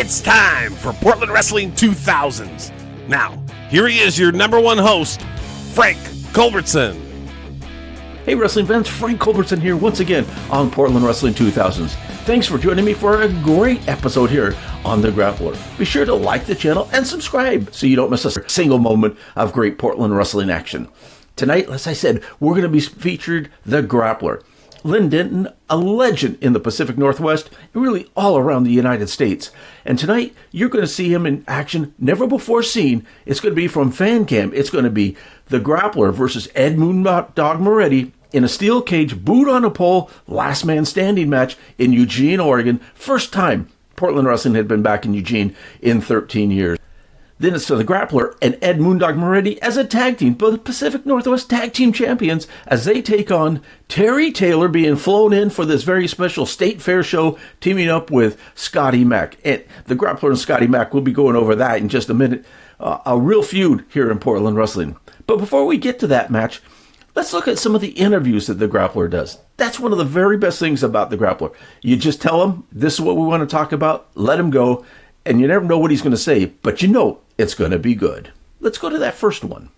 It's time for Portland Wrestling 2000s. Now, here he is, your number one host, Frank Culbertson. Hey wrestling fans, Frank Culbertson here once again on Portland Wrestling 2000s. Thanks for joining me for a great episode here on The Grappler. Be sure to like the channel and subscribe so you don't miss a single moment of great Portland wrestling action. Tonight, as I said, we're going to be featured The Grappler. Lynn Denton, a legend in the Pacific Northwest and really all around the United States. And tonight, you're going to see him in action never before seen. It's going to be from Fan Cam. It's going to be The Grappler versus Ed Moondog Moretti in a steel cage, boot on a pole, last man standing match in Eugene, Oregon. First time Portland Wrestling had been back in Eugene in 13 years. Then it's to The Grappler and Ed Moondog Moretti as a tag team, both Pacific Northwest Tag Team Champions, as they take on Terry Taylor, being flown in for this very special State Fair show, teaming up with Scotty Mack. And The Grappler and Scotty Mack, we'll be going over that in just a minute. A real feud here in Portland Wrestling. But before we get to that match, let's look at some of the interviews that The Grappler does. That's one of the very best things about The Grappler. You just tell him, this is what we want to talk about, let him go, and you never know what he's going to say, but you know it's going to be good. Let's go to that first one.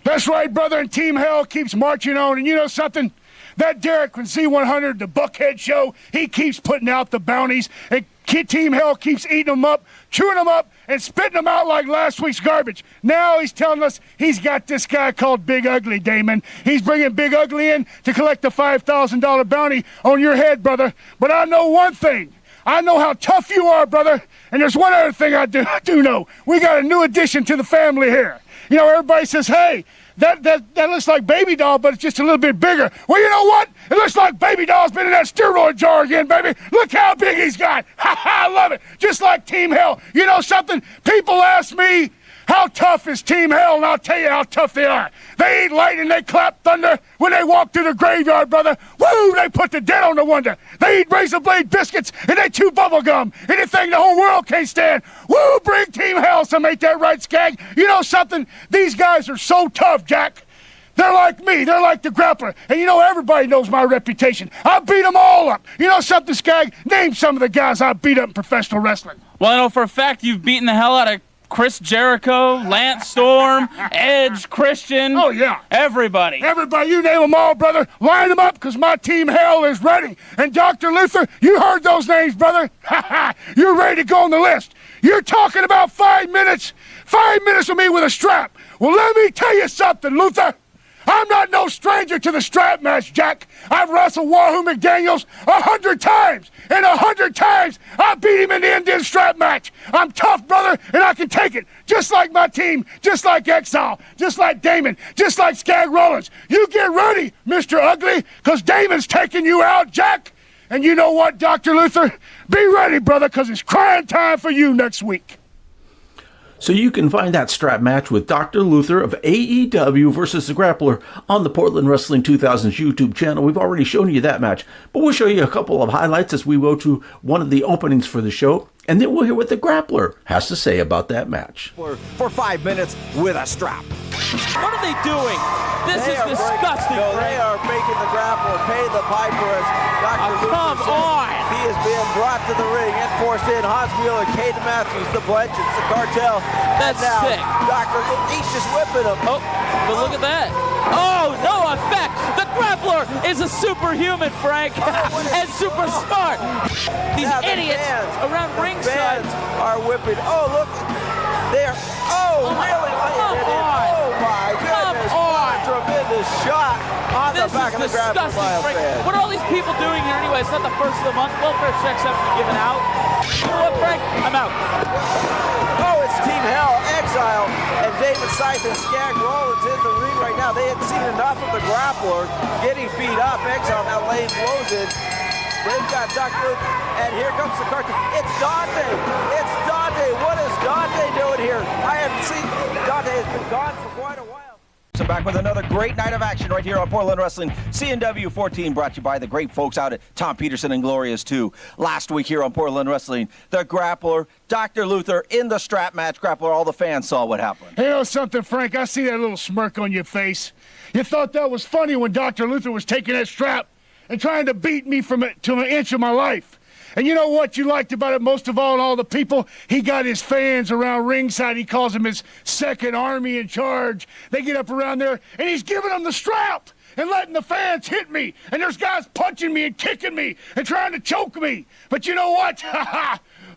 That's right, brother, and Team Hell keeps marching on, and you know something? That Derek from Z100, the Buckhead show, he keeps putting out the bounties, and Team Hell keeps eating them up, chewing them up, and spitting them out like last week's garbage. Now he's telling us he's got this guy called Big Ugly, Damon. He's bringing Big Ugly in to collect the $5,000 bounty on your head, brother. But I know one thing. I know how tough you are, brother. And there's one other thing I do know. We got a new addition to the family here. You know, everybody says, hey, that looks like Baby Doll, but it's just a little bit bigger. Well, you know what? It looks like Baby Doll's been in that steroid jar again, baby. Look how big he's got. Ha ha, I love it. Just like Team Hell. You know something? People ask me, how tough is Team Hell? And I'll tell you how tough they are. They eat lightning, they clap thunder. When they walk through the graveyard, brother, woo, they put the dead on the wonder. They eat razor blade biscuits, and they chew bubble gum. Anything the whole world can't stand. Woo, bring Team Hell some, ain't that right, Skag? You know something? These guys are so tough, Jack. They're like me. They're like The Grappler. And you know, everybody knows my reputation. I beat them all up. You know something, Skag? Name some of the guys I beat up in professional wrestling. Well, I know for a fact you've beaten the hell out of Chris Jericho, Lance Storm, Edge, Christian. Oh, yeah. Everybody. Everybody, you name them all, brother. Line them up, because my Team Hell is ready. And Dr. Luther, you heard those names, brother. Ha ha, you're ready to go on the list. You're talking about 5 minutes. 5 minutes with me with a strap. Well, let me tell you something, Luther. I'm not no stranger to the strap match, Jack. I've wrestled Wahoo McDaniels 100 times, and 100 times I beat him in the Indian strap match. I'm tough, brother, and I can take it. Just like my team, just like Exile, just like Damon, just like Skag Rollins. You get ready, Mr. Ugly, because Damon's taking you out, Jack. And you know what, Dr. Luther? Be ready, brother, because it's crying time for you next week. So you can find that strap match with Dr. Luther of AEW versus The Grappler on the Portland Wrestling 2000s YouTube channel. We've already shown you that match, but we'll show you a couple of highlights as we go to one of the openings for the show, and then we'll hear what The Grappler has to say about that match. For 5 minutes with a strap. What are they doing? This is disgusting. No, they are making The Grappler pay the piper as Dr. Luther come says. on. He is being brought to the ring and forced in. Hans Wheeler, Caden Matthews, the Bletches, the Cartel. That's and now, sick. Dr. Luther, he's just whipping him. Oh, but look at that. Oh, no effect. The Grappler is a superhuman, Frank, and super smart. These Now the idiots fans, around the ringside. fans are whipping. Oh, look. They're, oh, really? Come on. Oh, my goodness. Come on. What a tremendous shot on This the back is of the Grappler disgusting, by a Frank. fan. What are all these people doing here anyway? It's not the first of the month. Welfare checks haven't been given out. You know what, Frank? I'm out. Oh, it's Team Hell, Exile, and David Scythe and Skag Rollins in the ring right now. They had seen enough of the Grappler getting beat up. Exile now laying blows in. They've got Dr. Luke, and here comes the cartoon. It's Dante. It's Dante. What is Dante doing here? I haven't seen Dante has been gone for quite a while. So back with another great night of action right here on Portland Wrestling CNW 14, brought to you by the great folks out at Tom Peterson and Glorious 2. Last week here on Portland Wrestling, The Grappler, Dr. Luther in the strap match. Grappler, all the fans saw what happened. You know something, Frank? I see that little smirk on your face. You thought that was funny when Dr. Luther was taking that strap and trying to beat me to an inch of my life. And you know what you liked about it most of all, and all the people? He got his fans around ringside. He calls them his second army in charge. They get up around there, and he's giving them the strap and letting the fans hit me. And there's guys punching me and kicking me and trying to choke me. But you know what?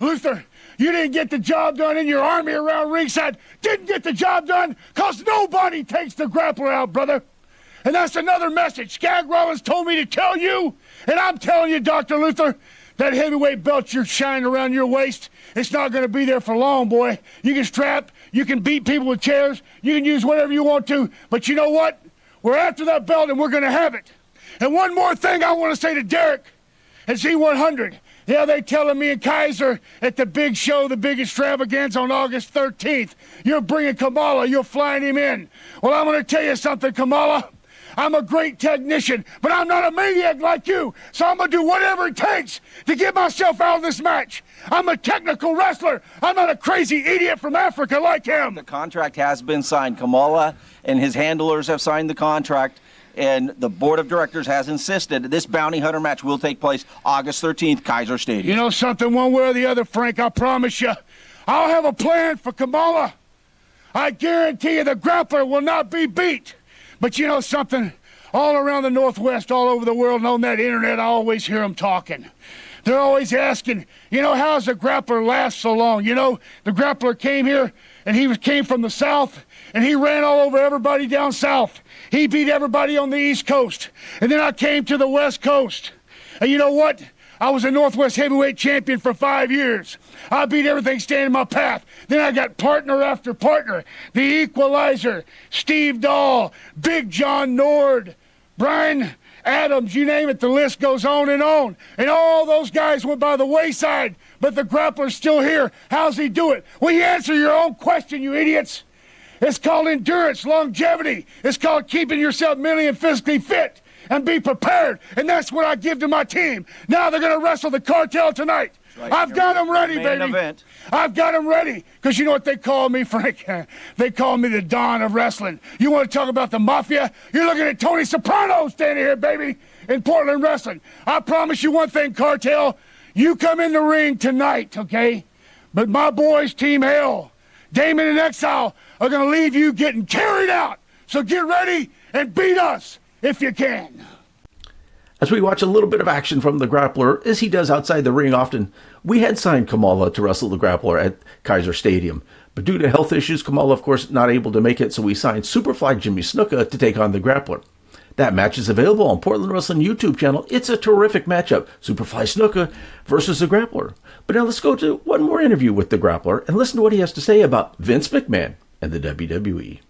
Luther, you didn't get the job done in your army around ringside. Didn't get the job done because nobody takes the grappler out, brother. And that's another message Skag Rollins told me to tell you, and I'm telling you, Dr. Luther, that heavyweight belt you're shining around your waist, it's not going to be there for long, boy. You can strap, you can beat people with chairs, you can use whatever you want to, but you know what? We're after that belt, and we're going to have it. And one more thing I want to say to Derek at Z100. Yeah, they telling me and Kaiser at the big show, the big extravaganza on August 13th, you're bringing Kamala, you're flying him in. Well, I'm going to tell you something, Kamala. I'm a great technician, but I'm not a maniac like you, so I'm going to do whatever it takes to get myself out of this match. I'm a technical wrestler. I'm not a crazy idiot from Africa like him. The contract has been signed. Kamala and his handlers have signed the contract, and the board of directors has insisted this bounty hunter match will take place August 13th, Kaiser Stadium. You know something, one way or the other, Frank, I promise you, I'll have a plan for Kamala. I guarantee you the grappler will not be beat. But you know something? All around the Northwest, all over the world, and on that internet, I always hear them talking. They're always asking, you know, how's the grappler last so long? You know, the grappler came here, and he came from the South, and he ran all over everybody down South. He beat everybody on the East Coast. And then I came to the West Coast. And you know what? I was a Northwest heavyweight champion for 5 years. I beat everything standing in my path. Then I got partner after partner. The Equalizer, Steve Dahl, Big John Nord, Brian Adams, you name it, the list goes on. And all those guys went by the wayside, but the grappler's still here. How's he do it? Well, you answer your own question, you idiots. It's called endurance, longevity. It's called keeping yourself mentally and physically fit. And be prepared, and that's what I give to my team. Now they're going to wrestle the Cartel tonight. Right. I've got them ready, baby. Event. I've got them ready, because you know what they call me, Frank? They call me the Don of wrestling. You want to talk about the Mafia? You're looking at Tony Soprano standing here, baby, in Portland wrestling. I promise you one thing, Cartel. You come in the ring tonight, okay? But my boys, Team Hell, Damon and Exile, are going to leave you getting carried out. So get ready and beat us. If you can. As we watch a little bit of action from the grappler, as he does outside the ring often, we had signed Kamala to wrestle the grappler at Kaiser Stadium. But due to health issues, Kamala, of course, not able to make it, so we signed Superfly Jimmy Snuka to take on the grappler. That match is available on Portland Wrestling YouTube channel. It's a terrific matchup, Superfly Snuka versus the grappler. But now let's go to one more interview with the grappler and listen to what he has to say about Vince McMahon and the WWE.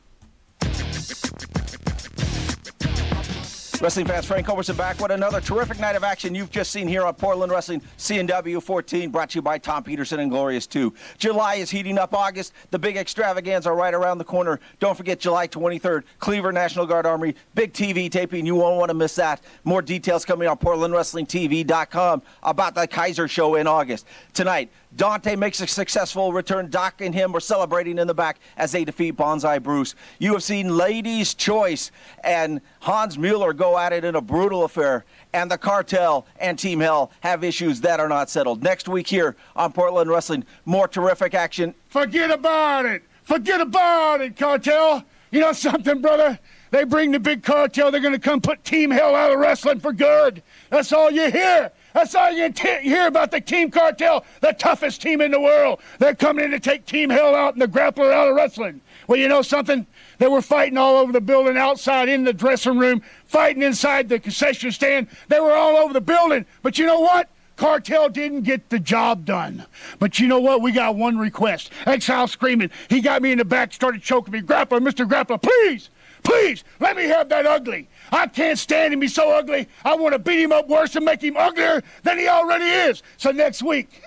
Wrestling fans, Frank Culbertson back with another terrific night of action you've just seen here on Portland Wrestling CNW 14, brought to you by Tom Peterson and Glorious 2. July is heating up. August, the big extravaganza are right around the corner. Don't forget July 23rd, Cleaver National Guard Armory, big TV taping. You won't want to miss that. More details coming on PortlandWrestlingTV.com about the Kaiser show in August. Tonight, Dante makes a successful return. Doc and him are celebrating in the back as they defeat Bonsai Bruce. You have seen Ladies' Choice and Hans Mueller go at it in a brutal affair. And the Cartel and Team Hell have issues that are not settled. Next week here on Portland Wrestling, more terrific action. Forget about it. Forget about it, Cartel. You know something, brother? They bring the big Cartel. They're going to come put Team Hell out of wrestling for good. That's all you hear. That's all you hear about the Team Cartel, the toughest team in the world. They're coming in to take Team Hell out and the grappler out of wrestling. Well, you know something? They were fighting all over the building, outside, in the dressing room, fighting inside the concession stand. They were all over the building. But you know what? Cartel didn't get the job done. But you know what? We got one request. Exile screaming. He got me in the back, started choking me. Grappler, Mr. Grappler, please, please, let me have that ugly. I can't stand him. He's so ugly. I want to beat him up worse and make him uglier than he already is. So next week,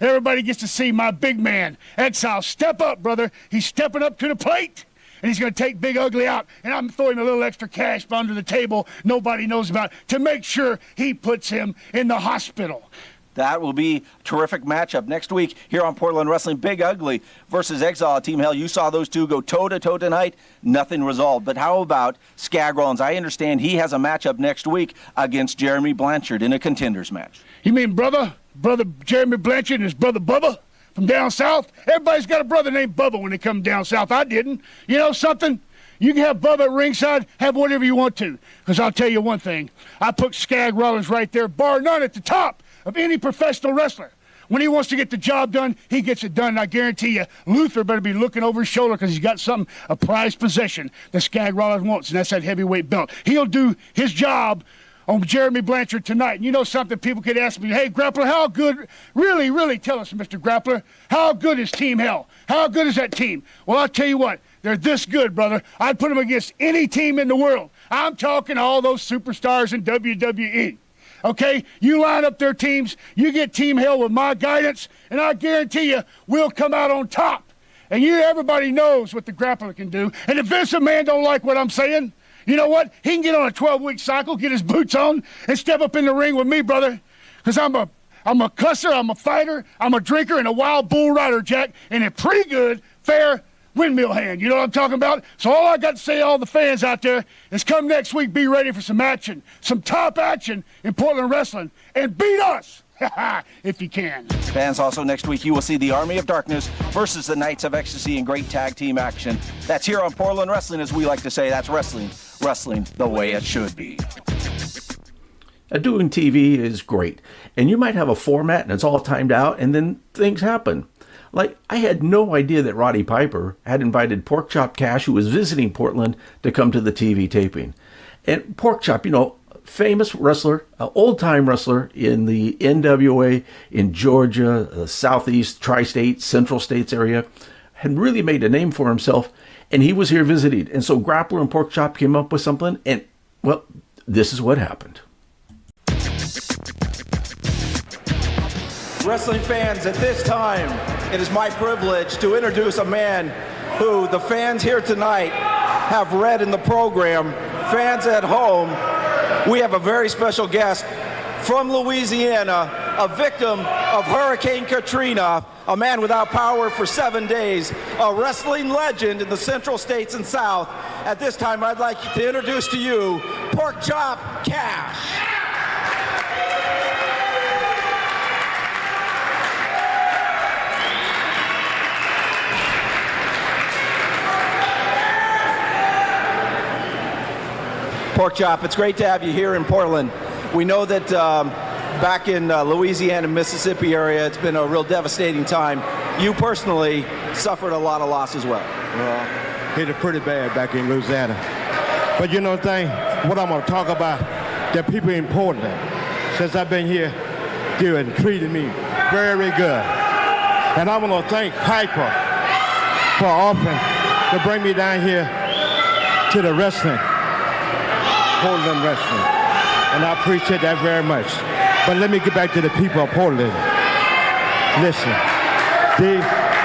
everybody gets to see my big man, Exile, step up, brother. He's stepping up to the plate. And he's going to take Big Ugly out, and I'm throwing a little extra cash under the table nobody knows about to make sure he puts him in the hospital. That will be a terrific matchup next week here on Portland Wrestling. Big Ugly versus Exile Team Hell. You saw those two go toe-to-toe tonight. Nothing resolved. But how about Skag Rollins? I understand he has a matchup next week against Jeremy Blanchard in a contenders match. You mean brother Jeremy Blanchard and his brother Bubba from down south? Everybody's got a brother named Bubba when they come down south. I didn't. You know something? You can have Bubba at ringside, have whatever you want to. Because I'll tell you one thing. I put Skag Rollins right there, bar none, at the top of any professional wrestler. When he wants to get the job done, he gets it done. And I guarantee you, Luther better be looking over his shoulder because he's got something, a prized possession that Skag Rollins wants, and that's that heavyweight belt. He'll do his job on Jeremy Blanchard tonight. And you know something, people could ask me, hey, Grappler, how good, really tell us, Mr. Grappler, how good is Team Hell? How good is that team? Well, I'll tell you what, they're this good, brother. I'd put them against any team in the world. I'm talking all those superstars in WWE. Okay, you line up their teams, you get Team Hell with my guidance, and I guarantee you we'll come out on top. And everybody knows what the Grappler can do. And if Vince McMahon don't like what I'm saying, you know what? He can get on a 12-week cycle, get his boots on, and step up in the ring with me, brother. Because I'm a cusser, I'm a fighter, I'm a drinker, and a wild bull rider, Jack, and a pretty good, fair windmill hand. You know what I'm talking about? So all I got to say to all the fans out there is come next week, be ready for some action, some top action in Portland Wrestling, and beat us if you can. Fans, also next week you will see the Army of Darkness versus the Knights of Ecstasy in great tag team action. That's here on Portland Wrestling, as we like to say. That's wrestling the way it should be. Doing TV is great, and you might have a format and it's all timed out, and then things happen. Like, I had no idea that Roddy Piper had invited Porkchop Cash, who was visiting Portland, to come to the TV taping. And Porkchop, you know, famous wrestler, old-time wrestler in the NWA, in Georgia, Southeast, Tri-State, Central States area, had really made a name for himself, and he was here visiting. And so Grappler and Porkchop came up with something, and, well, this is what happened. Wrestling fans, at this time, it is my privilege to introduce a man who the fans here tonight have read in the program. Fans at home, we have a very special guest from Louisiana, a victim of Hurricane Katrina, a man without power for 7 days, a wrestling legend in the Central States and South. At this time, I'd like to introduce to you Porkchop Cash. Porkchop, it's great to have you here in Portland. We know that back in Louisiana, Mississippi area, it's been a real devastating time. You personally suffered a lot of loss as well. Well, hit it pretty bad back in Louisiana. But you know the thing, what I'm going to talk about, the people in Portland, since I've been here, they have treated me very good. And I want to thank Piper for offering to bring me down here to the wrestling. Portland Wrestling, and I appreciate that very much. But let me get back to the people of Portland. Listen, they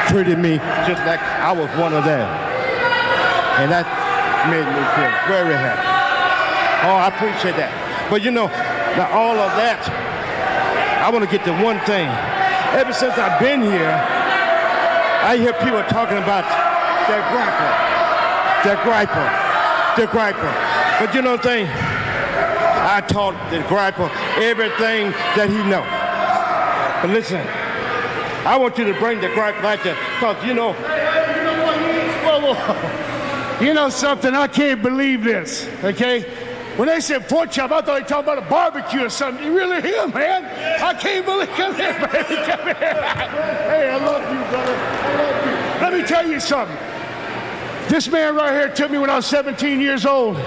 treated me just like I was one of them, and that made me feel very happy. Oh, I appreciate that. But you know, now all of that, I want to get to one thing. Ever since I've been here, I hear people talking about their griper. But you know the thing, I taught the Grappler everything that he knows. But listen, I want you to bring the Grappler back there, because you know. You know something, I can't believe this, okay? When they said Porkchop, I thought they were talking about a barbecue or something. You really him, man? I can't believe, come here, baby, come here. Hey, I love you, brother, I love you. Let me tell you something. This man right here took me when I was 17 years old.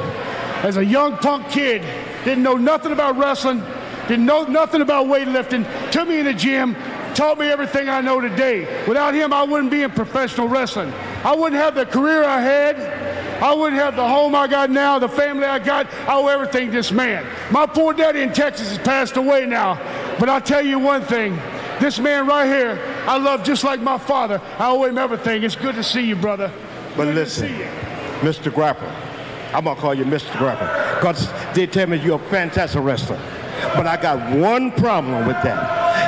As a young punk kid, didn't know nothing about wrestling, didn't know nothing about weightlifting, took me in the gym, taught me everything I know today. Without him, I wouldn't be in professional wrestling. I wouldn't have the career I had. I wouldn't have the home I got now, the family I got. I owe everything to this man. My poor daddy in Texas has passed away now, but I'll tell you one thing. This man right here, I love just like my father. I owe him everything. It's good to see you, brother. But listen, Mr. Grappler, I'm going to call you Mr. Grappler, because they tell me you're a fantastic wrestler. But I got one problem with that.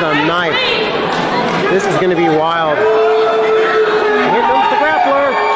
with a knife. This is going to be wild. Here comes the grappler.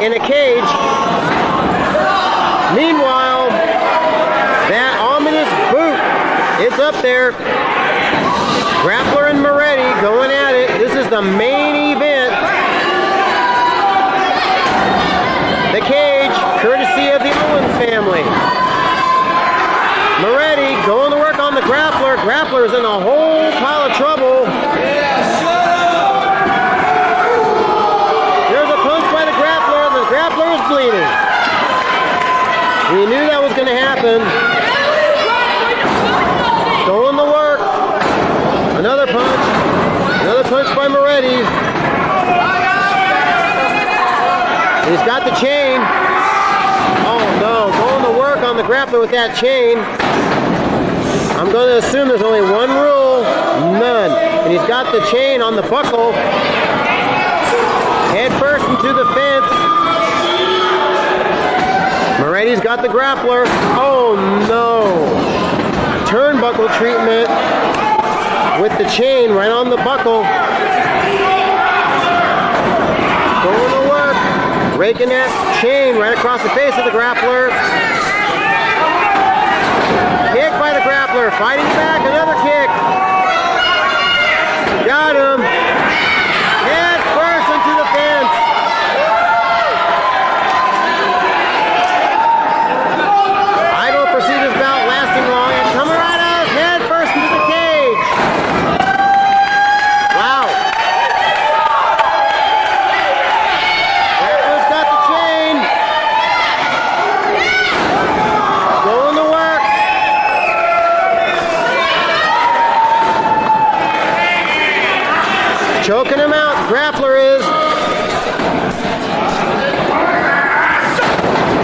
In a cage. Meanwhile, that ominous boot is up there. Grappler and Moretti going at it. This is the main event. The cage, courtesy of the Owen family. Moretti going to work on the grappler. Grappler's in a whole pile of trouble. Grappler is bleeding. We knew that was going to happen. Going to work. Another punch. Another punch by Moretti. He's got the chain. Oh no, going to work on the grappler with that chain. I'm going to assume there's only one rule. None. And he's got the chain on the buckle. Head first into the fence. Moretti's got the grappler. Oh no. Turnbuckle treatment with the chain right on the buckle. Going to work. raking that chain right across the face of the grappler. Kick by the grappler, fighting back, another kick. Got him. Head first into the fence. I don't foresee this bout lasting long. And coming right out, head first into the cage. Wow. Grappler's got the chain. Going to work. Choking him out, grappler is.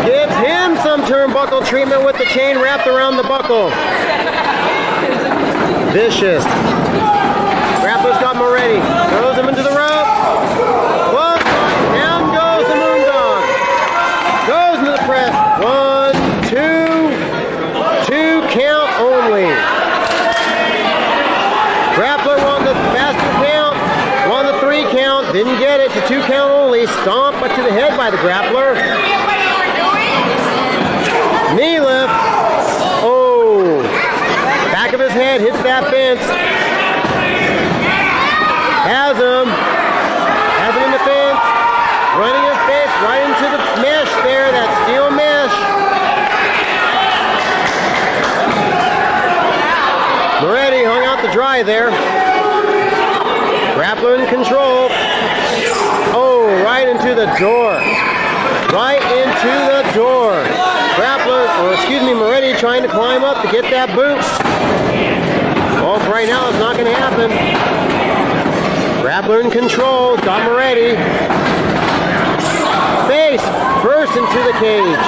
Gives him some turnbuckle treatment with the chain wrapped around the buckle. Vicious. Grappler's got Moretti. Throws him into the rope. Whoa, down goes the Moondog. Goes into the press. 1, 2, 2 count only. Grappler won the faster count. Won the 3 count, didn't get it to 2 count only. Stomp but to the head by the grappler. Knee lift. Oh, back of his head hits that fence. Has him in the fence. Running his face right into the mesh there, that steel mesh. Moretti hung out to dry there. Grappler in control. Oh, right into the door. Right into the door. Grappler, or excuse me, Moretti trying to climb up to get that boot. Oh, for right now it's not going to happen. Grappler in control. Got Moretti. Face first into the cage.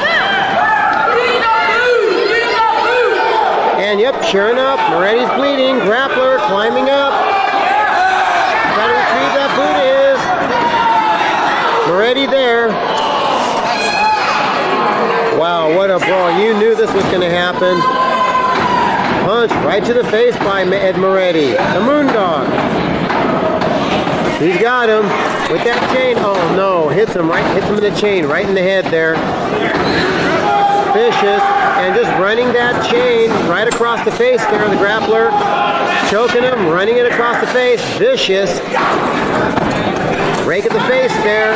And yep, sure enough, Moretti's bleeding. Grappler climbing up. Trying to retrieve that boot is. Moretti there. Wow, what a brawl. You knew this was going to happen. Punch right to the face by Ed Moretti. The Moondog. He's got him with that chain. Oh no, hits him in the chain, right in the head there. Vicious, and just running that chain right across the face there, the grappler. Choking him, running it across the face. Vicious. Rake at the face there.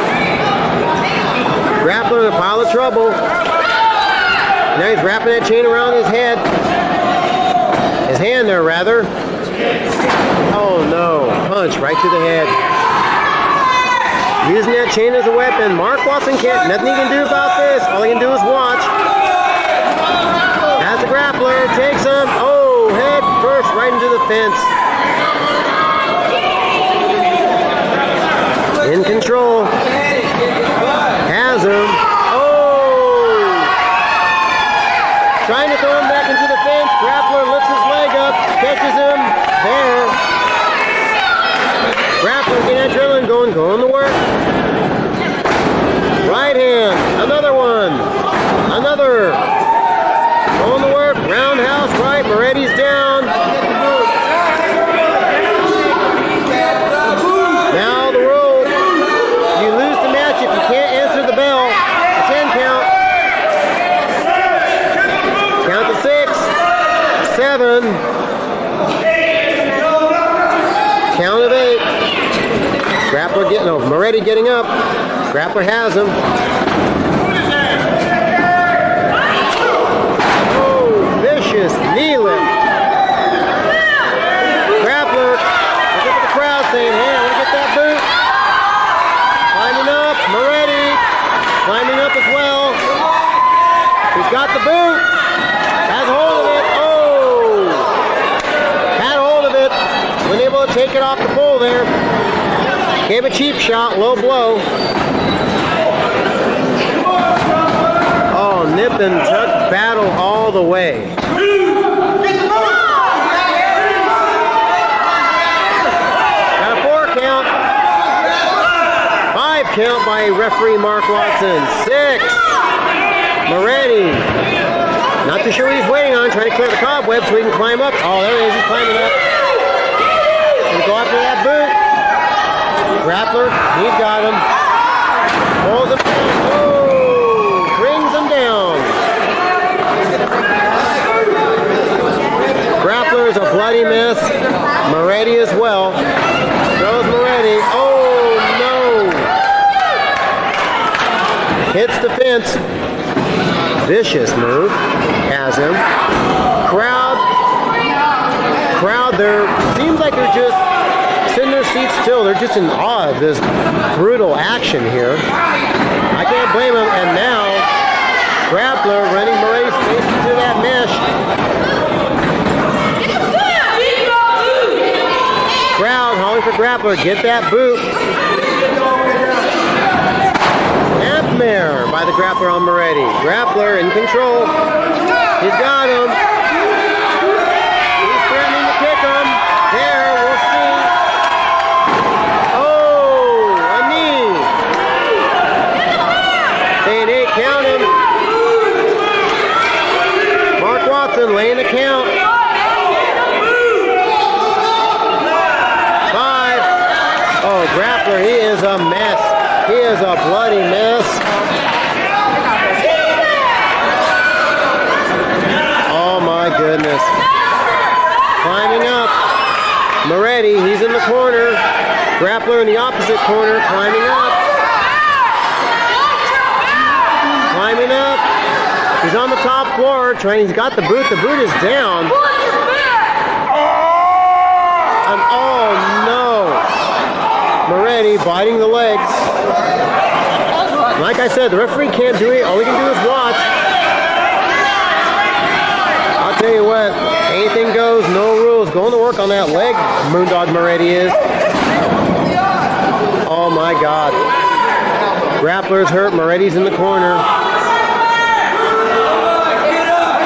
Grappler in a pile of trouble. Now he's wrapping that chain around his head. His hand there, rather. Oh no, punch right to the head. Using that chain as a weapon. Mark Watson can't, nothing he can do about this. All he can do is watch. As the grappler takes him, oh, head first right into the fence. In control. Has him. Oh! Trying to throw him back into the fence. Grappler lifts his leg up, catches him there. Grappler getting adrenaline going to work. Right hand, another one. Another. Going to work, roundhouse right, Moretti's down. Now the roll. You lose the match if you can't answer the bell. A 10 count. Count to 6, 7. Count of 8. Grappler getting over. Moretti getting up. Grappler has him. Knee lift. Grappler, look at the crowd saying, hey, I want to get that boot. Climbing up, Moretti, climbing up as well. He's got the boot. Has hold of it. Oh! Had hold of it. Wasn't able to take it off the pole there. Gave a cheap shot, low blow. Oh, nip and tuck battle all the way. Count by referee Mark Watson. 6. Moretti. Not too sure what he's waiting on. Trying to clear the cobweb so he can climb up. Oh, there he is. He's climbing up. Gonna go after that boot. Grappler. He's got him. Pulls him down. Oh, brings him down. Grappler is a bloody mess. Moretti as well. Throws Moretti. Oh, no. Hits the fence. Vicious move. Has him. Crowd there seems like they're just sitting their seats still. They're just in awe of this brutal action here. I can't blame them. And now, Grappler running Moretti's face into that mesh. Crowd calling for Grappler. Get that boot. Snapmare by the Grappler on Moretti. Grappler in control. He's got him. He's threatening to kick him. There, we'll see. Oh, a knee. They ain't counting. Mark Watson laying the count. 5. Oh, Grappler, he is a mess. He is a bloody mess. Oh my goodness. Climbing up. Moretti, he's in the corner. Grappler in the opposite corner, climbing up. Climbing up. He's on the top floor, he's got the boot. The boot is down. And oh no. Moretti biting the legs. Like I said, the referee can't do it. All we can do is watch. I'll tell you what, anything goes, no rules. Going to work on that leg, Moondog Moretti is. Oh my God. Grappler's hurt, Moretti's in the corner.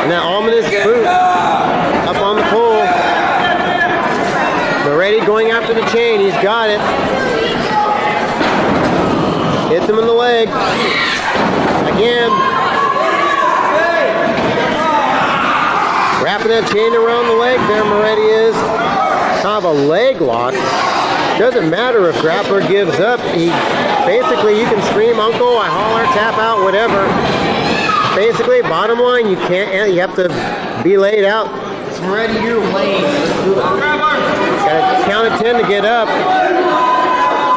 And that ominous boot up on the pole. Moretti going after the chain, he's got it. Hits him in the leg. Again. Wrapping that chain around the leg there, Moretti is. Kind of a leg lock. Doesn't matter if Grappler gives up. Basically, you can scream, uncle, I holler, tap out, whatever. Basically, bottom line, you have to be laid out. Moretti, you're laying. Gotta count of 10 to get up.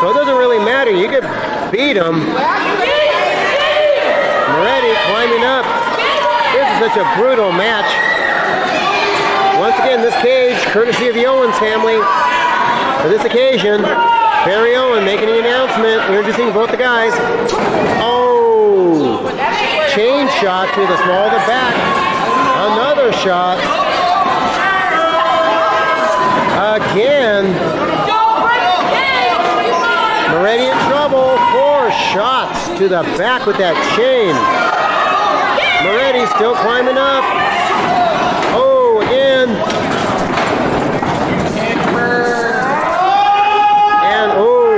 So it doesn't really matter. You could beat him. Moretti climbing up. This is such a brutal match. Once again, this cage, courtesy of the Owens family. For this occasion, Barry Owen making the announcement, introducing both the guys. Oh, chain shot to the small of the back. Another shot. Again. Moretti in trouble. 4 shots to the back with that chain. Moretti still climbing up. Oh, again. And oh,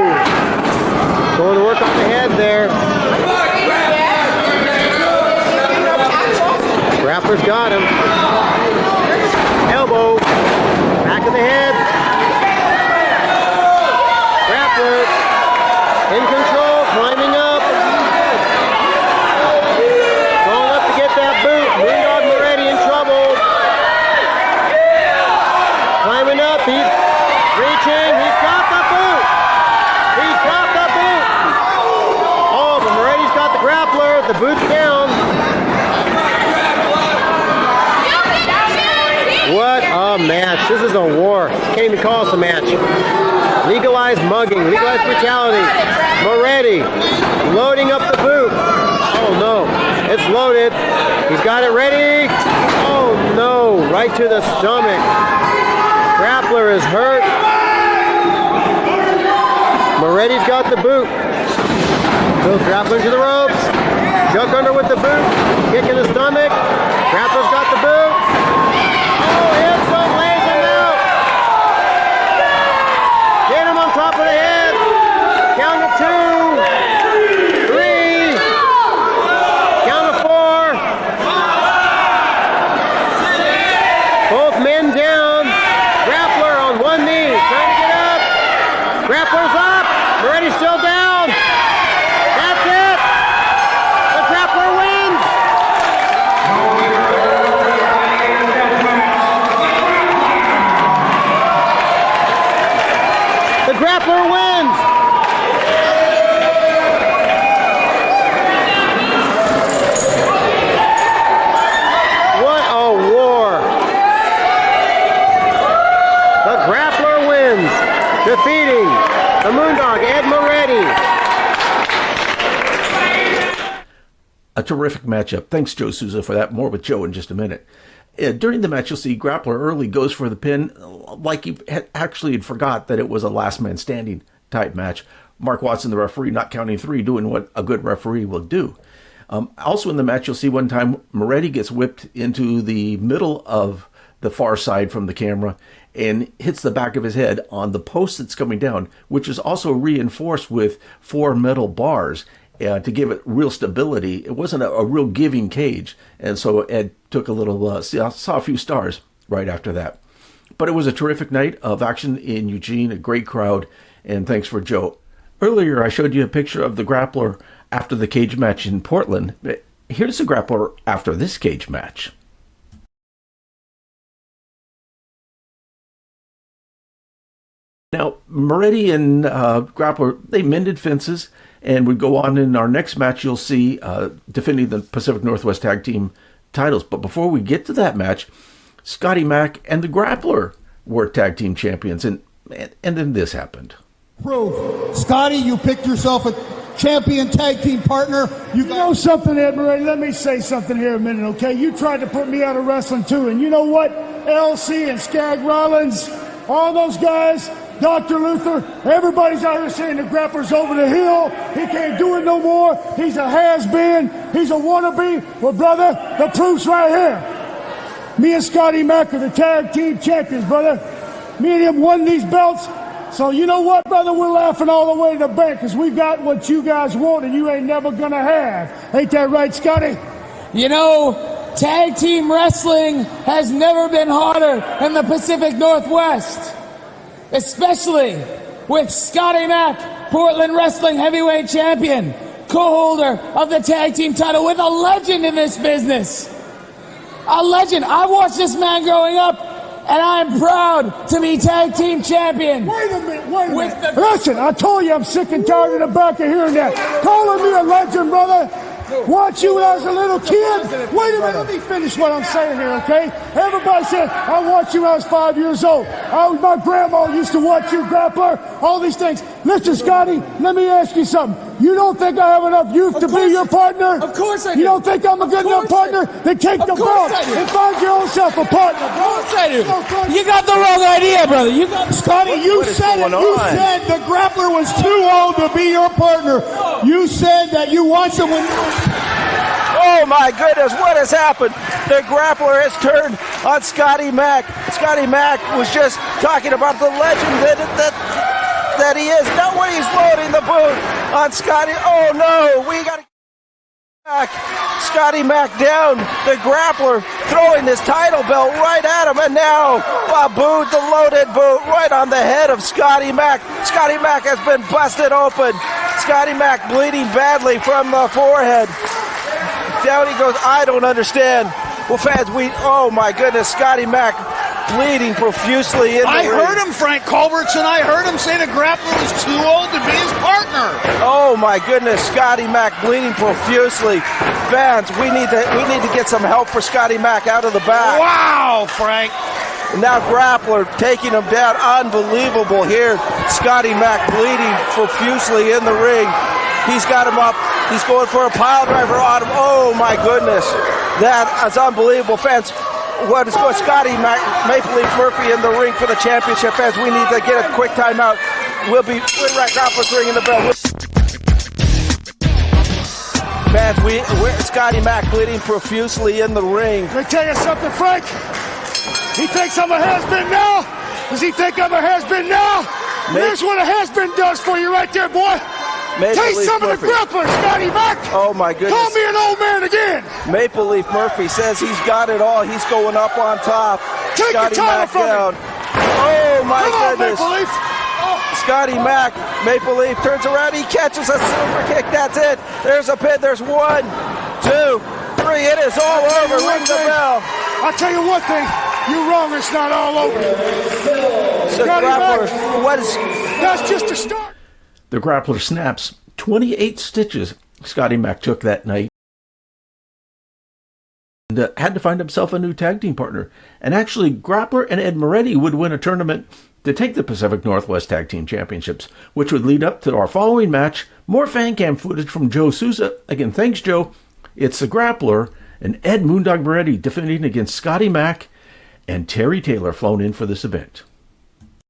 going to work on the head there. Grappler's got him. Elbow. Back of the head. Grappler in control, climbing up. Going up to get that boot. Moondog Moretti in trouble. Climbing up, he's reaching, he's got the boot. He's got the boot. Oh, but Moretti's got the Grappler, the boot's down. What a match. This is a war. Can't even call this a match. Legalized mugging, legalized brutality. Moretti loading up the boot. Oh no, it's loaded. He's got it ready. Oh no, right to the stomach. Grappler is hurt. Moretti's got the boot. Goes Grappler to the ropes. Duck under with the boot. Kick in the stomach. Grappler's got the boot. Oh, hits him, lays him out. Get him on top of the head. Count of 2, 3. Count of 4. Both men down. Grappler on one knee, trying to get up. Grappler's up. Moretti's still down. That's it. The Grappler wins. What a war. The Grappler wins, defeating the Moondog, Ed Moretti. A terrific matchup. Thanks, Joe Souza, for that. More with Joe in just a minute. During the match, you'll see Grappler early goes for the pin, like he actually forgot that it was a last man standing type match. Mark Watson, the referee, not counting three, doing what a good referee will do. Also in the match, you'll see one time Moretti gets whipped into the middle of the far side from the camera and hits the back of his head on the post that's coming down, which is also reinforced with 4 metal bars. To give it real stability. It wasn't a real giving cage, and so Ed took a little, saw a few stars right after that. But it was a terrific night of action in Eugene, a great crowd, and thanks for Joe. Earlier I showed you a picture of the Grappler after the cage match in Portland. Here's the Grappler after this cage match. Now, Moretti and Grappler, they mended fences, and we go on in our next match. You'll see defending the Pacific Northwest Tag Team titles. But before we get to that match, Scotty, Mack, and the Grappler were Tag Team champions, and then this happened. Proof. Scotty, you picked yourself a champion tag team partner. You know something, Ed Moretti? Let me say something here a minute, okay? You tried to put me out of wrestling too, and you know what? LC and Skag Rollins, all those guys, Dr. Luther, everybody's out here saying the Grappler's over the hill. He can't do it no more. He's a has-been. He's a wannabe. Well, brother, the proof's right here. Me and Scotty Mack are the tag team champions, brother. Me and him won these belts. So you know what, brother? We're laughing all the way to the bank because we got what you guys want and you ain't never going to have. Ain't that right, Scotty? You know, tag team wrestling has never been harder in the Pacific Northwest. Especially with Scotty Mack, Portland Wrestling Heavyweight Champion, co-holder of the tag team title, with a legend in this business. A legend. I watched this man growing up, and I'm proud to be tag team champion. Wait a minute. Listen, I told you I'm sick and tired of the back of hearing that. Calling me a legend, brother. Watch you when I was a little kid. Wait a minute, let me finish what I'm saying here, okay? Everybody said, I watched you when I was 5 years old. My grandma used to watch you, Grappler, all these things. Listen, Scotty, let me ask you something. You don't think I have enough youth to be your partner? Of course I do. You don't think I'm a good enough partner? Then take the belt and find your own self a partner. Of course I do. You got the wrong idea, brother. Scotty, you said it. You said the Grappler was too old to be your partner. You said that you watched him when... Oh my goodness, what has happened? The Grappler has turned on Scotty Mack. Scotty Mack was just talking about the legend that he is. Now when he's loading the boot on Scotty, oh no, we got to back. Scotty Mack down. The Grappler throwing this title belt right at him, and now a boot, the loaded boot, right on the head of Scotty Mack. Scotty Mack has been busted open. Scotty Mack bleeding badly from the forehead. Down he goes. I don't understand. Well, fans, oh my goodness, Scotty Mack bleeding profusely in the ring. I heard him, Frank Culbertson. I heard him say the Grappler was too old to be his partner. Oh my goodness, Scotty Mack bleeding profusely. Fans, we need to get some help for Scotty Mack out of the back. Wow, Frank. And now Grappler taking him down. Unbelievable here. Scotty Mack bleeding profusely in the ring. He's got him up. He's going for a pile driver on him. Oh my goodness. That is unbelievable. Fans, what is going Scotty Maple Leaf Murphy in the ring for the championship. Fans, we need to get a quick timeout. We're Grappler's ringing the bell. Fans, we're Scotty Mack bleeding profusely in the ring. Let me tell you something, Frank. He thinks I'm a has-been now? Does he think I'm a has-been now? Here's what a has-been does for you right there, boy. Taste some of the Grappler, Scotty Mack. Oh my goodness. Call me an old man again. Maple Leaf Murphy says he's got it all. He's going up on top. Take Scotty your title Mack from down. him. Oh my Come goodness. on, Maple Leaf. Scotty Mack, Maple Leaf turns around. He catches a super kick. That's it. There's a pin. There's 1, 2, 3. It is all over. Ring the bell. I'll tell you one thing. You're wrong. It's not all over. So Grappler, what is That's just a start. The Grappler snaps 28 stitches Scotty Mack took that night and had to find himself a new tag team partner. And actually, Grappler and Ed Moretti would win a tournament to take the Pacific Northwest Tag Team Championships, which would lead up to our following match. More fan cam footage from Joe Souza. Again, thanks, Joe. It's the Grappler and Ed Moondog Moretti defending against Scotty Mack and Terry Taylor flown in for this event.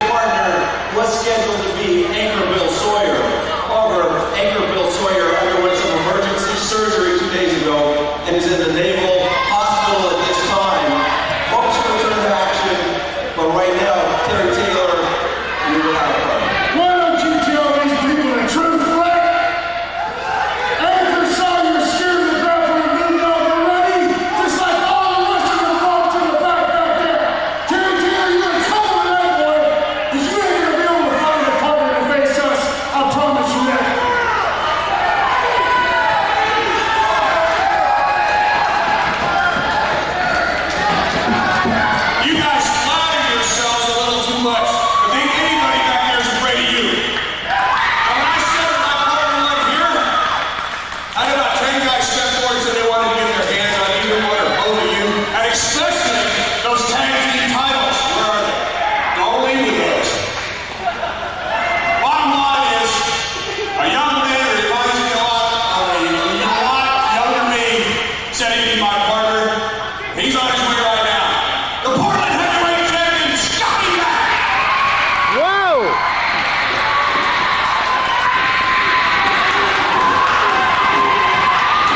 Partner was scheduled to be Anchor Bill Sawyer. However, Anchor Bill Sawyer underwent some emergency surgery 2 days ago and is in the Naval Hospital at this time. Hopes to return to action, but right now, Terry Taylor, we will have a partner. Why don't you tell these people the truth, Frank? Anchor Sawyer scared the Grappler and Moondog Moretti, just like all the rest of the folks in the back there. Terry Taylor, you gotta come with that boy, because you ain't gonna be able to find a partner to face us. I promise you that. You guys flatter yourselves a little too much. I think anybody back there is afraid of you. Now, when I said that my partner right here, I had about 10 guys step forward and said they wanted to get their hands on either one or both of you, and especially those tag team titles. Where are they? Don't leave with those. Bottom line is, a young man who reminds me a lot of a younger me said he'd be my partner. He's on his way right now. The Portland heavyweight champion, Scotty Mack. Whoa!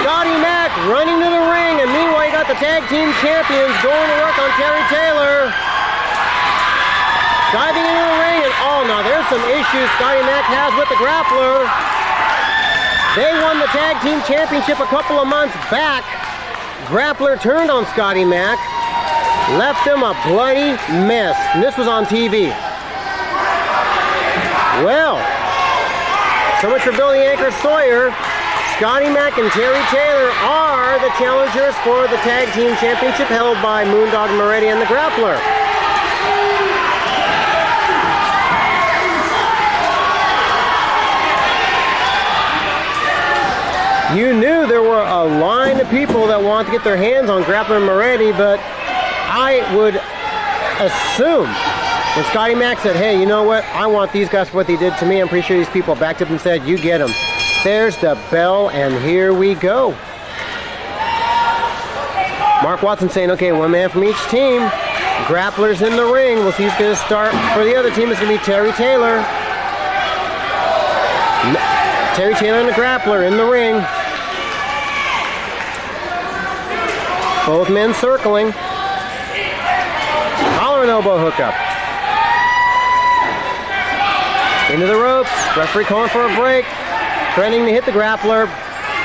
Scotty Mack running to the ring, and meanwhile you got the tag team champions going to work on Terry Taylor. Diving into the ring, and oh no, there's some issues Scotty Mack has with the Grappler. They won the tag team championship a couple of months back. Grappler turned on Scotty Mack, left him a bloody mess, and this was on TV. Well, so much for building Anchor Sawyer. Scotty Mack and Terry Taylor are the challengers for the tag team championship held by Moondog Moretti and the Grappler. You knew there were a line of people that wanted to get their hands on Grappler and Moretti, but I would assume when Scotty Mack said, hey, you know what? I want these guys for what they did to me. I'm pretty sure these people backed up and said, you get them. There's the bell, and here we go. Mark Watson saying, okay, one man from each team. Grappler's in the ring. We'll see who's going to start. For the other team, it's going to be Terry Taylor. Terry Taylor and the Grappler in the ring. Both men circling. Collar and elbow hookup. Into the ropes. Referee calling for a break. Threatening to hit the Grappler.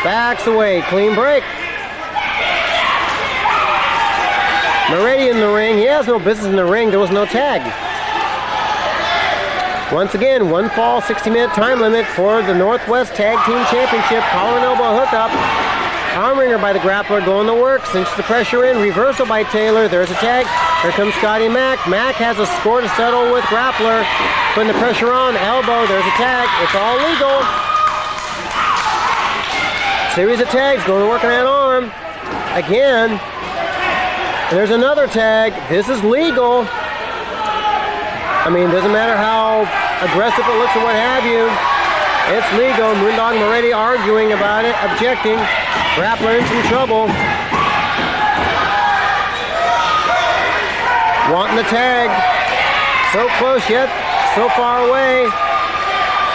Backs away. Clean break. Moretti in the ring. He has no business in the ring. There was no tag. Once again, one fall, 60-minute time limit for the Northwest Tag Team Championship. Collar and elbow hookup. Arm wringer by the Grappler going to work. Cinches the pressure in. Reversal by Taylor. There's a tag. Here comes Scotty Mack. Mack has a score to settle with Grappler. Putting the pressure on. Elbow. There's a tag. It's all legal. Series of tags going to work on that arm. Again. There's another tag. This is legal. I mean, doesn't matter how aggressive it looks or what have you. It's legal. Moondog Moretti arguing about it, objecting. Grappler in some trouble. Wanting the tag. So close yet so far away.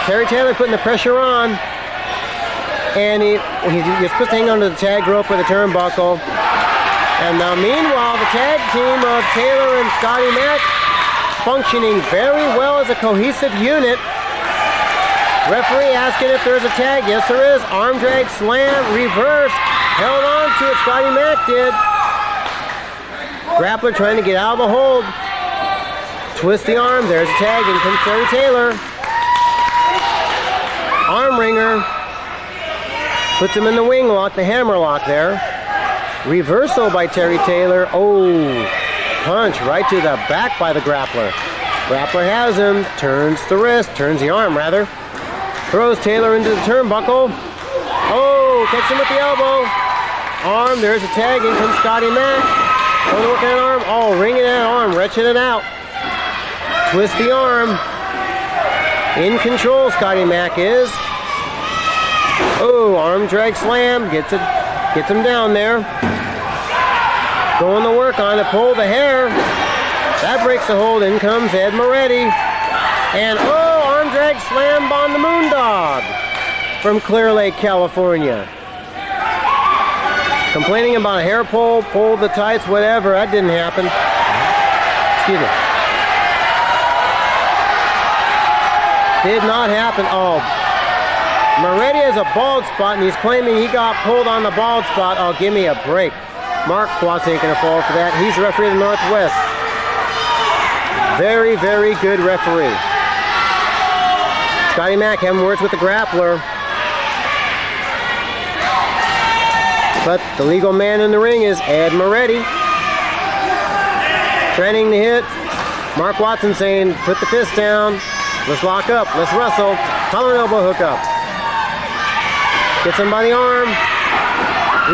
Terry Taylor putting the pressure on. And he's supposed to hang onto the tag rope with a turnbuckle. And now meanwhile, the tag team of Taylor and Scotty Mack functioning very well as a cohesive unit. Referee asking if there's a tag. Yes, there is. Arm drag, slam, reverse. Held on to it. Scotty Mack did. Grappler trying to get out of the hold. Twist the arm. There's a tag. In comes Terry Taylor. Arm wringer. Puts him in the wing lock, the hammer lock there. Reversal by Terry Taylor. Oh, punch right to the back by the Grappler. Grappler has him, turns the wrist, turns the arm rather. Throws Taylor into the turnbuckle. Oh, catch him with the elbow. Arm, there's a tag, in comes Scotty Mack. Going to work that arm. Oh, wringing that arm, wrenching it out. Twist the arm. In control, Scotty Mack is. Oh, arm drag slam, gets him down there. Going to work on it, pull the hair. That breaks the hold, in comes Ed Moretti. And arm drag slam on the Moondog from Clear Lake, California. Complaining about a hair pull, pull the tights, whatever. That didn't happen. Excuse me. Did not happen. Oh, Moretti has a bald spot, and he's claiming he got pulled on the bald spot. Oh, give me a break. Mark Watts ain't going to fall for that. He's the referee of the Northwest. Very, very good referee. Scotty Mack having words with the grappler. But the legal man in the ring is Ed Moretti. Training to hit. Mark Watson saying, put the fist down. Let's lock up. Let's wrestle. Collar and elbow hook up. Gets him by the arm.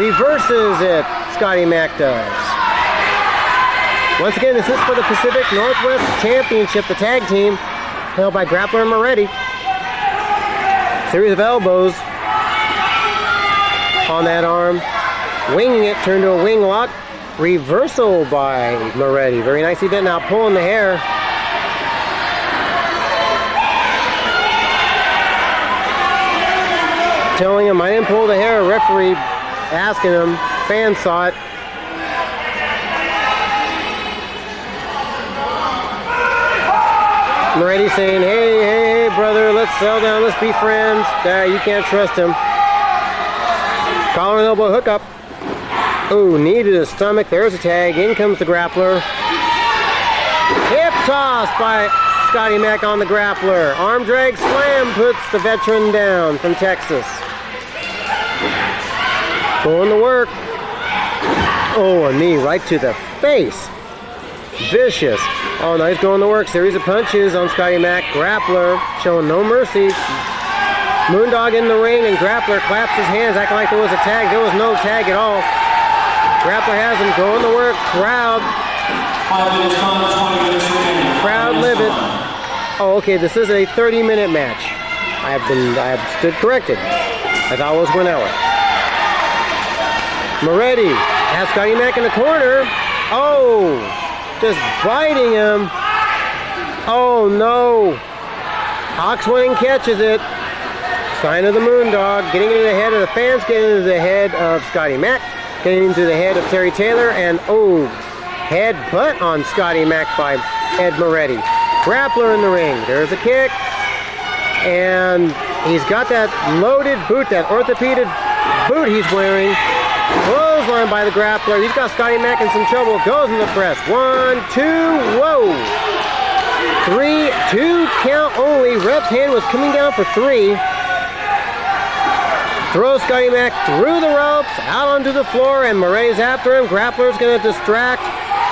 Reverses it. Scotty Mack does. Once again, this is for the Pacific Northwest Championship, the tag team, held by Grappler and Moretti. Series of elbows on that arm. Winging it, turned to a wing lock. Reversal by Moretti. Very nicely done. Now pulling the hair. Telling him, I didn't pull the hair. Referee asking him. Fans saw it. Moretti saying, hey, brother, let's settle down, let's be friends. You can't trust him. Collar and elbow hookup. Oh, knee to the stomach. There's a tag. In comes the grappler. Hip toss by Scotty Mack on the grappler. Arm drag slam puts the veteran down from Texas. Going to work. Oh, a knee right to the face. Vicious. Oh, nice going to work. Series of punches on Scotty Mack. Grappler showing no mercy. Moondog in the ring, and Grappler claps his hands, acting like there was a tag. There was no tag at all. Grappler has him going to work. Crowd. 5 minutes on, 20 minutes remaining. Crowd livid. Oh, okay. This is a 30-minute match. I have stood corrected. I thought it was 1 hour. Moretti has Scotty Mack in the corner. Oh, just biting him. Oh no. Hawks went and catches it. Sign of the Moondog. Getting into the head of the fans, getting into the head of Scotty Mack, getting into the head of Terry Taylor, and head butt on Scotty Mack by Ed Moretti. Grappler in the ring. There's a kick. And he's got that loaded boot, that orthopedic boot he's wearing. Clothesline by the grappler. He's got Scotty Mack in some trouble. Goes in the press. 1, 2, whoa. 3, 2 count only. Rep's hand was coming down for 3. Throws Scotty Mack through the ropes, out onto the floor, and Moretti's after him. Grappler's going to distract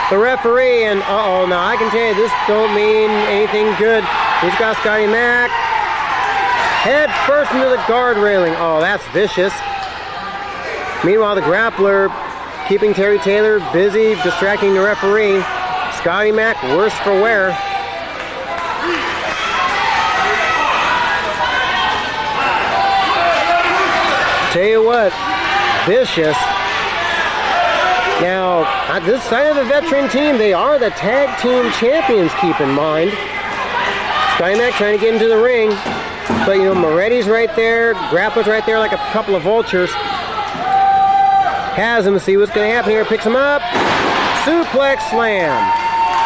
the referee, and now I can tell you this don't mean anything good. He's got Scotty Mack head first into the guard railing. Oh, that's vicious. Meanwhile, the grappler keeping Terry Taylor busy, distracting the referee. Scotty Mack, worse for wear. Tell you what, vicious. Now, on this side of the veteran team, they are the tag team champions, keep in mind. Scotty Mack trying to get into the ring. But, Moretti's right there. Grappler's right there like a couple of vultures. Has him, see what's going to happen here. Picks him up. Suplex slam.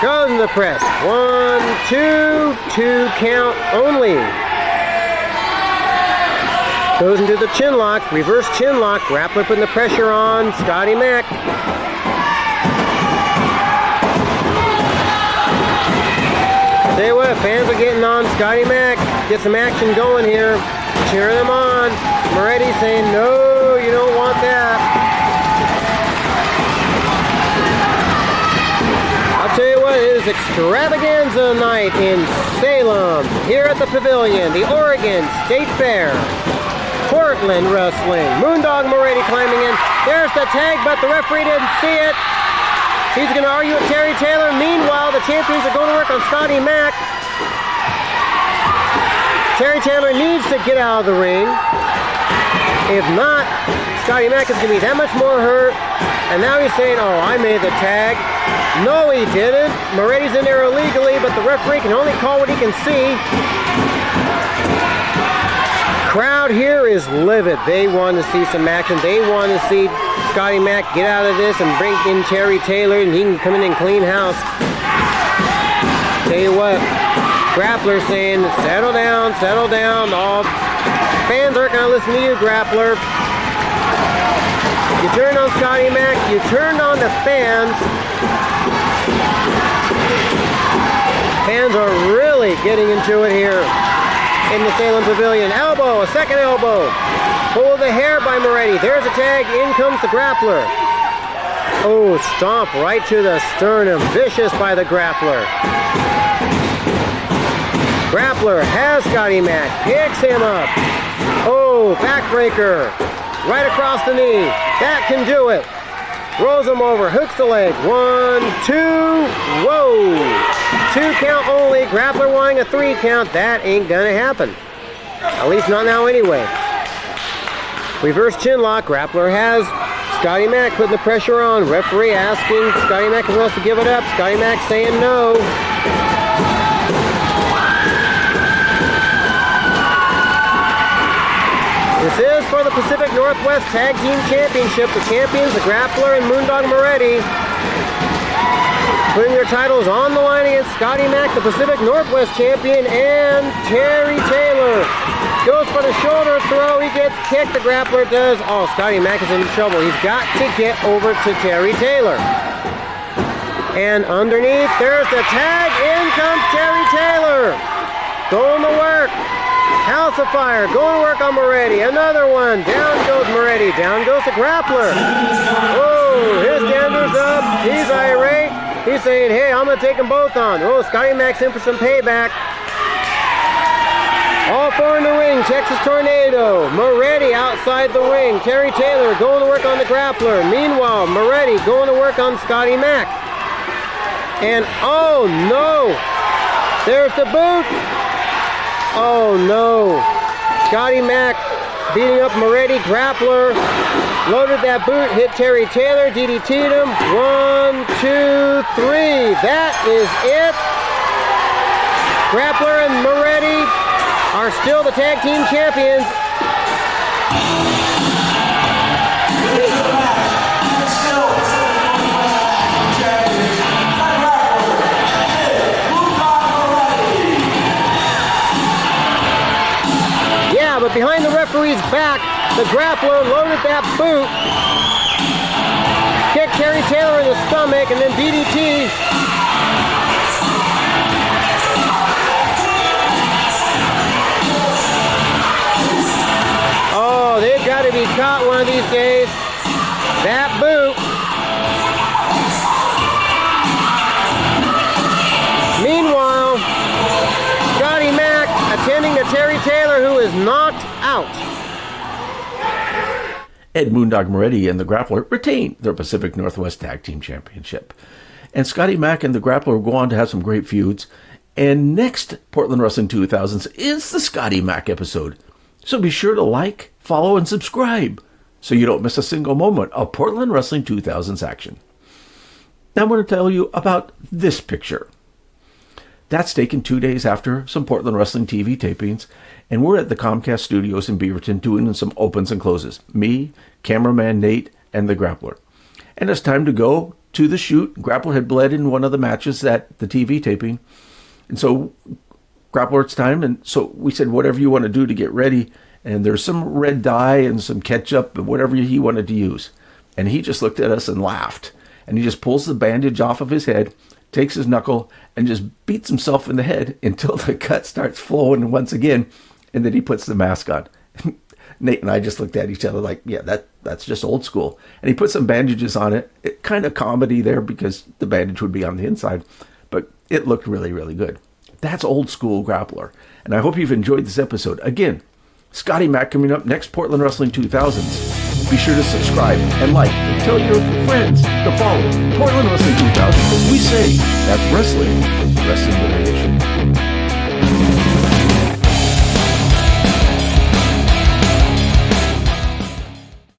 Goes in the press. 1, 2 count only. Goes into the chin lock. Reverse chin lock. Grappler putting the pressure on Scotty Mack. Tell you what, fans are getting on Scotty Mack. Get some action going here. Cheering him on. Moretti saying, no, you don't want that. I'll tell you what, is extravaganza night in Salem, here at the Pavilion, the Oregon State Fair. Portland Wrestling. Moondog Moretti climbing in. There's the tag, but the referee didn't see it. He's going to argue with Terry Taylor. Meanwhile, the champions are going to work on Scotty Mack. Terry Taylor needs to get out of the ring. If not, Scotty Mack is going to be that much more hurt. And now he's saying, oh, I made the tag. No, he didn't. Moretti's in there illegally, but the referee can only call what he can see. Crowd here is livid. They want to see some action. They want to see Scotty Mack get out of this and bring in Terry Taylor, and he can come in and clean house. Tell you what, Grappler saying, settle down, settle down. All fans aren't going to listen to you, Grappler. You turned on Scotty Mack, you turned on the fans. Fans are really getting into it here in the Salem Pavilion. Elbow, a second elbow. Pull of the hair by Moretti. There's a tag, in comes the Grappler. Oh, stomp right to the sternum. Vicious by the Grappler. Grappler has Scotty Mack, picks him up. Oh, backbreaker. Right across the knee. That can do it. Rolls him over, hooks the leg. 1, 2, whoa. 2 count only. Grappler wanting a 3 count. That ain't gonna happen. At least not now anyway. Reverse chin lock. Grappler has Scotty Mack putting the pressure on. Referee asking Scotty Mack if he wants to give it up. Scotty Mack saying no. This is for the Pacific Northwest Tag Team Championship. The champions, the Grappler and Moondog Moretti, putting their titles on the line against Scotty Mack, the Pacific Northwest champion, and Terry Taylor. Goes for the shoulder throw. He gets kicked. The Grappler does. Oh, Scotty Mack is in trouble. He's got to get over to Terry Taylor. And underneath, there's the tag. In comes Terry Taylor. Going to work. House of Fire, going to work on Moretti. Another one. Down goes Moretti. Down goes the Grappler. Oh, his standards up. He's irate. He's saying, hey, I'm going to take them both on. Oh, Scotty Mack's in for some payback. All four in the ring. Texas Tornado. Moretti outside the ring. Terry Taylor going to work on the Grappler. Meanwhile, Moretti going to work on Scotty Mack. And, oh, no. There's the boot. Oh no, Scotty Mack beating up Moretti. Grappler loaded that boot, hit Terry Taylor, DDT'd him. 1, 2, 3, that is it. Grappler and Moretti are still the tag team champions. But behind the referee's back, the Grappler loaded that boot, kicked Terry Taylor in the stomach, and then DDT. Oh, they've got to be caught one of these days. That boot. Meanwhile, Scotty Mack attending to Terry Taylor, who is knocked out. Ed Moondog Moretti and the Grappler retain their Pacific Northwest Tag Team Championship. And Scotty Mack and the Grappler will go on to have some great feuds. And next Portland Wrestling 2000s is the Scotty Mack episode. So be sure to like, follow, and subscribe so you don't miss a single moment of Portland Wrestling 2000s action. Now I'm going to tell you about this picture. That's taken 2 days after some Portland Wrestling TV tapings, and we're at the Comcast studios in Beaverton doing some opens and closes. Me, cameraman Nate, and the Grappler. And it's time to go to the shoot. Grappler had bled in one of the matches at the TV taping. And so, Grappler, it's time. And so we said, whatever you want to do to get ready. And there's some red dye and some ketchup and whatever he wanted to use. And he just looked at us and laughed. And he just pulls the bandage off of his head, takes his knuckle, and just beats himself in the head until the cut starts flowing once again. And then he puts the mask on. Nate and I just looked at each other like, yeah, that's just old school. And he put some bandages on it. Kind of comedy there because the bandage would be on the inside. but it looked really, really good. That's old school grappler. And I hope you've enjoyed this episode. Again, Scotty Mack coming up next, Portland Wrestling 2000s. Be sure to subscribe and like and tell your friends to follow Portland Wrestling 2000s. We say that's wrestling the nation.